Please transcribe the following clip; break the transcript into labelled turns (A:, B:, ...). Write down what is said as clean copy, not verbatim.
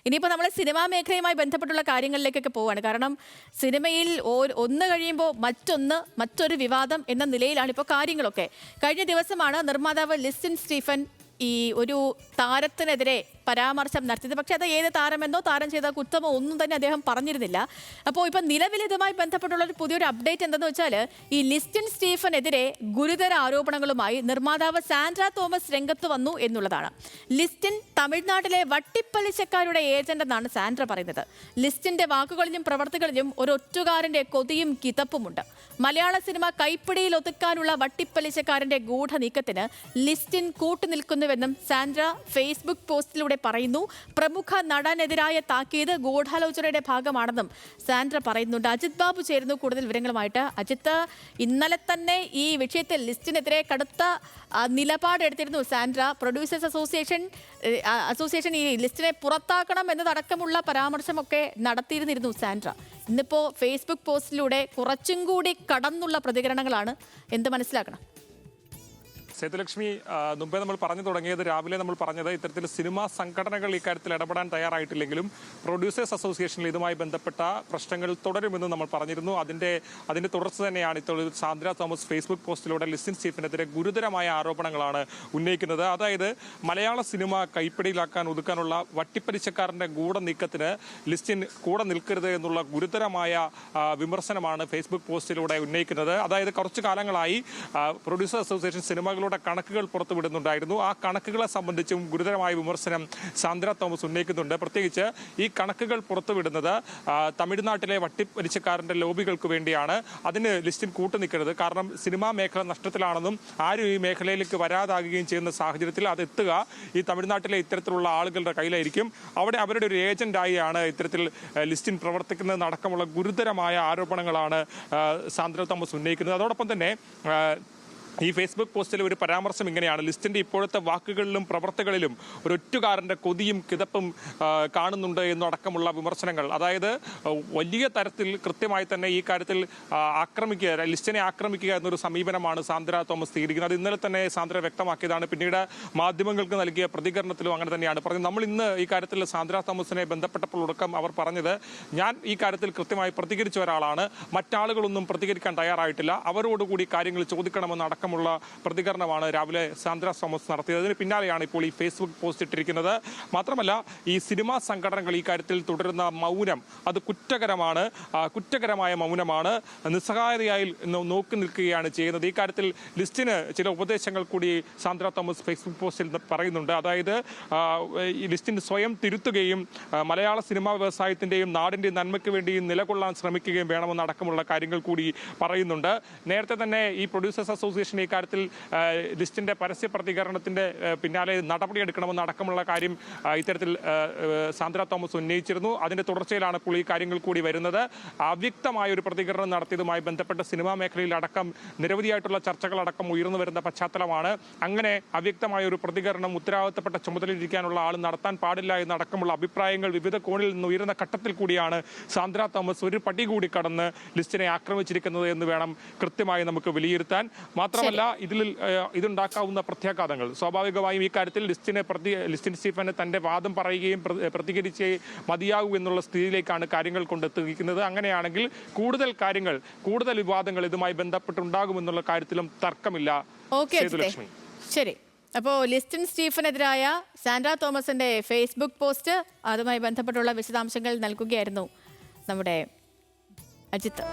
A: ഇനിയിപ്പോൾ നമ്മൾ സിനിമാ മേഖലയുമായി ബന്ധപ്പെട്ടുള്ള കാര്യങ്ങളിലേക്കൊക്കെ പോവുകയാണ്. കാരണം സിനിമയിൽ ഒന്ന് കഴിയുമ്പോൾ മറ്റൊരു വിവാദം എന്ന നിലയിലാണ് ഇപ്പോൾ കാര്യങ്ങളൊക്കെ. കഴിഞ്ഞ ദിവസമാണ് നിർമ്മാതാവ് ലിസ്റ്റിൻ സ്റ്റീഫൻ ഈ ഒരു താരത്തിനെതിരെ പരാമർശം നടത്തിയത്. പക്ഷെ അത് ഏത് താരമെന്നോ താരം ചെയ്ത കുറ്റമോ ഒന്നും തന്നെ അദ്ദേഹം പറഞ്ഞിരുന്നില്ല. അപ്പോൾ ഇപ്പം നിലവിൽ ഇതുമായി ബന്ധപ്പെട്ടുള്ള ഒരു പുതിയൊരു അപ്ഡേറ്റ് എന്തെന്ന് വെച്ചാൽ ഈ ലിസ്റ്റിൻ സ്റ്റീഫനെതിരെ ഗുരുതര ആരോപണങ്ങളുമായി നിർമ്മാതാവ് സാൻഡ്ര തോമസ് രംഗത്ത് വന്നു എന്നുള്ളതാണ്. ലിസ്റ്റിൻ തമിഴ്നാട്ടിലെ വട്ടിപ്പലിശക്കാരുടെ ഏജന്റ് എന്നാണ് സാൻഡ്ര പറയുന്നത്. ലിസ്റ്റിന്റെ വാക്കുകളിലും പ്രവർത്തികളിലും ഒരു ഒറ്റുകാരന്റെ കൊതിയും കിതപ്പുമുണ്ട്. മലയാള സിനിമ കൈപ്പിടിയിൽ ഒതുക്കാനുള്ള വട്ടിപ്പലിശക്കാരന്റെ ഗൂഢനീക്കത്തിന് ലിസ്റ്റിൻ കൂട്ടുനിൽക്കുന്നുവെന്നും സാൻഡ്ര ഫേസ്ബുക്ക് പോസ്റ്റിലൂടെ പറയുന്നു. പ്രമുഖ നടനെതിരായ താക്കീത് ഗൂഢാലോചനയുടെ ഭാഗമാണെന്നും സാൻഡ്ര പറയുന്നുണ്ട്. അജിത് ബാബു ചേരുന്നു കൂടുതൽ വിവരങ്ങളുമായിട്ട്. അജിത്ത്, ഇന്നലെ തന്നെ ഈ വിഷയത്തിൽ ലിസ്റ്റിനെതിരെ കടുത്ത നിലപാടെടുത്തിരുന്നു സാൻഡ്ര. പ്രൊഡ്യൂസേഴ്സ് അസോസിയേഷൻ ഈ ലിസ്റ്റിനെ പുറത്താക്കണം എന്നതടക്കമുള്ള പരാമർശമൊക്കെ നടത്തിയിരുന്നിരുന്നു സാൻഡ്ര. ഇന്നിപ്പോൾ ഫേസ്ബുക്ക് പോസ്റ്റിലൂടെ കുറച്ചും കൂടി കടന്നുള്ള പ്രതികരണങ്ങളാണ്. എന്ത് മനസ്സിലാക്കണം?
B: സേതുലക്ഷ്മി, മുമ്പേ നമ്മൾ പറഞ്ഞു തുടങ്ങിയത്, രാവിലെ നമ്മൾ പറഞ്ഞത് ഇത്തരത്തിൽ സിനിമാ സംഘടനകൾ ഇക്കാര്യത്തിൽ ഇടപെടാൻ തയ്യാറായിട്ടില്ലെങ്കിലും പ്രൊഡ്യൂസേഴ്സ് അസോസിയേഷനിൽ ഇതുമായി ബന്ധപ്പെട്ട പ്രശ്നങ്ങൾ തുടരുമെന്ന് നമ്മൾ പറഞ്ഞിരുന്നു. അതിന്റെ തുടർച്ച തന്നെയാണ് ഇപ്പോൾ സാന്ദ്ര തോമസ് ഫേസ്ബുക്ക് പോസ്റ്റിലൂടെ ലിസ്റ്റിൻ സ്റ്റീഫനെതിരെ ഗുരുതരമായ ആരോപണങ്ങളാണ് ഉന്നയിക്കുന്നത്. അതായത് മലയാള സിനിമ കൈപ്പിടിയിലാക്കാൻ ഒതുക്കാനുള്ള വട്ടിപ്പലിശക്കാരന്റെ ഗൂഢനീക്കത്തിന് ലിസ്റ്റിൻ കൂടെ നിൽക്കരുത് എന്നുള്ള ഗുരുതരമായ വിമർശനമാണ് ഫേസ്ബുക്ക് പോസ്റ്റിലൂടെ ഉന്നയിക്കുന്നത്. അതായത് കുറച്ചു കാലങ്ങളായി പ്രൊഡ്യൂസേഴ്സ് അസോസിയേഷൻ സിനിമകളുടെ കണക്കുകൾ പുറത്തുവിടുന്നുണ്ടായിരുന്നു. ആ കണക്കുകളെ സംബന്ധിച്ചും ഗുരുതരമായ വിമർശനം സാന്ദ്ര തോമസ് ഉന്നയിക്കുന്നുണ്ട്. പ്രത്യേകിച്ച് ഈ കണക്കുകൾ പുറത്തുവിടുന്നത് തമിഴ്നാട്ടിലെ വട്ടിപ്പലിശക്കാരന്റെ ലോബികൾക്ക് വേണ്ടിയാണ്. അതിന് ലിസ്റ്റിൻ കൂട്ടുനിൽക്കരുത്. കാരണം സിനിമാ മേഖല നഷ്ടത്തിലാണെന്നും ആരും ഈ മേഖലയിലേക്ക് വരാതാകുകയും ചെയ്യുന്ന സാഹചര്യത്തിൽ അത് എത്തുക ഈ തമിഴ്നാട്ടിലെ ഇത്തരത്തിലുള്ള ആളുകളുടെ കയ്യിലായിരിക്കും. അവിടെ അവരുടെ ഒരു ഏജന്റായാണ് ഇത്തരത്തിൽ ലിസ്റ്റിൻ പ്രവർത്തിക്കുന്നതടക്കമുള്ള ഗുരുതരമായ ആരോപണങ്ങളാണ് സാന്ദ്ര തോമസ് ഉന്നയിക്കുന്നത്. അതോടൊപ്പം തന്നെ ഈ ഫേസ്ബുക്ക് പോസ്റ്റിൽ ഒരു പരാമർശം ഇങ്ങനെയാണ്: ലിസ്റ്റിന്റെ ഇപ്പോഴത്തെ വാക്കുകളിലും പ്രവർത്തികളിലും ഒരു ഒറ്റുകാരന്റെ കൊതിയും കിതപ്പും കാണുന്നുണ്ട് എന്നടക്കമുള്ള വിമർശനങ്ങൾ. അതായത് വലിയ തരത്തിൽ കൃത്യമായി തന്നെ ഈ കാര്യത്തിൽ ലിസ്റ്റിനെ ആക്രമിക്കുക എന്നൊരു സമീപനമാണ് സാന്ദ്ര തോമസ് സ്വീകരിക്കുന്നത്. അത് ഇന്നലെ തന്നെ സാന്ദ്ര വ്യക്തമാക്കിയതാണ്. പിന്നീട് മാധ്യമങ്ങൾക്ക് നൽകിയ പ്രതികരണത്തിലും അങ്ങനെ തന്നെയാണ് പറഞ്ഞത്. നമ്മൾ ഇന്ന് ഈ കാര്യത്തിൽ സാന്ദ്ര തോമസിനെ ബന്ധപ്പെട്ടപ്പോൾ ഉടക്കം അവർ പറഞ്ഞത്, ഞാൻ ഈ കാര്യത്തിൽ കൃത്യമായി പ്രതികരിച്ച ഒരാളാണ്, മറ്റാളുകളൊന്നും പ്രതികരിക്കാൻ തയ്യാറായിട്ടില്ല, അവരോടുകൂടി കാര്യങ്ങൾ ചോദിക്കണമെന്ന് അടക്കമുള്ള പ്രതികരണമാണ് രാവിലെ സാന്ദ്ര തോമസ് നടത്തിയത്. അതിന് പിന്നാലെയാണ് ഇപ്പോൾ ഈ ഫേസ്ബുക്ക് പോസ്റ്റ് ഇട്ടിരിക്കുന്നത്. മാത്രമല്ല, ഈ സിനിമാ സംഘടനകൾ ഈ കാര്യത്തിൽ തുടരുന്ന മൗനം അത് കുറ്റകരമായ മൗനമാണ്. നിസ്സഹായതയായി നോക്കി നിൽക്കുകയാണ് ചെയ്യുന്നത്. ഈ കാര്യത്തിൽ ലിസ്റ്റിന് ചില ഉപദേശങ്ങൾ കൂടി സാന്ദ്ര തോമസ് ഫേസ്ബുക്ക് പോസ്റ്റിൽ പറയുന്നുണ്ട്. അതായത് ഈ ലിസ്റ്റിന് സ്വയം തിരുത്തുകയും മലയാള സിനിമാ വ്യവസായത്തിന്റെയും നാടിന്റെയും നന്മയ്ക്ക് വേണ്ടിയും നിലകൊള്ളാൻ ശ്രമിക്കുകയും വേണമെന്നടക്കമുള്ള കാര്യങ്ങൾ കൂടി പറയുന്നുണ്ട്. നേരത്തെ തന്നെ ഈ പ്രൊഡ്യൂസേഴ്സ് അസോസിയേഷൻ ഈ കാര്യത്തിൽ ലിസ്റ്റിന്റെ പരസ്യ പ്രതികരണത്തിന്റെ പിന്നാലെ നടപടിയെടുക്കണമെന്ന് അടക്കമുള്ള കാര്യം ഇത്തരത്തിൽ സാന്ദ്ര തോമസ് ഉന്നയിച്ചിരുന്നു. അതിന്റെ തുടർച്ചയിലാണ് ഇപ്പോൾ ഈ കാര്യങ്ങൾ കൂടി വരുന്നത്. അവ്യക്തമായ ഒരു പ്രതികരണം നടത്തിയതുമായി ബന്ധപ്പെട്ട സിനിമാ മേഖലയിൽ അടക്കം നിരവധിയായിട്ടുള്ള ചർച്ചകളടക്കം ഉയർന്നു വരുന്ന പശ്ചാത്തലമാണ്. അങ്ങനെ അവ്യക്തമായ ഒരു പ്രതികരണം ഉത്തരവാദിത്തപ്പെട്ട ചുമതലയിരിക്കാനുള്ള ആൾ നടത്താൻ പാടില്ല എന്നടക്കമുള്ള അഭിപ്രായങ്ങൾ വിവിധ കോണിൽ നിന്ന് ഉയരുന്ന ഘട്ടത്തിൽ കൂടിയാണ് സാന്ദ്ര തോമസ് ഒരു പടി കൂടി കടന്ന് ലിസ്റ്റിനെ ആക്രമിച്ചിരിക്കുന്നത് എന്ന് വേണം കൃത്യമായി നമുക്ക് വിലയിരുത്താൻ. മാത്രമല്ല, ഇതുണ്ടാക്കാവുന്ന പ്രത്യാഘാതങ്ങൾ സ്വാഭാവികമായും ഈ കാര്യത്തിൽ ലിസ്റ്റിൻ സ്റ്റീഫന് തന്റെ വാദം പറയുകയും പ്രതികരിച്ചേ മതിയാകൂ എന്നുള്ള സ്ഥിതിയിലേക്കാണ് കാര്യങ്ങൾ കൊണ്ടെത്തിയിരിക്കുന്നത്. അങ്ങനെയാണെങ്കിൽ കൂടുതൽ വിവാദങ്ങൾ ഇതുമായി ബന്ധപ്പെട്ടുണ്ടാകുമെന്നുള്ള കാര്യത്തിലും തർക്കമില്ല.
A: ശരി, അപ്പോൾ ലിസ്റ്റിൻ സ്റ്റീഫനെതിരായ സാൻഡ്ര തോമസിന്റെ ഫേസ്ബുക്ക് പോസ്റ്റ്, അതുമായി ബന്ധപ്പെട്ടുള്ള വിശദാംശങ്ങൾ നൽകുകയായിരുന്നു നമ്മുടെ അജിത്ത്.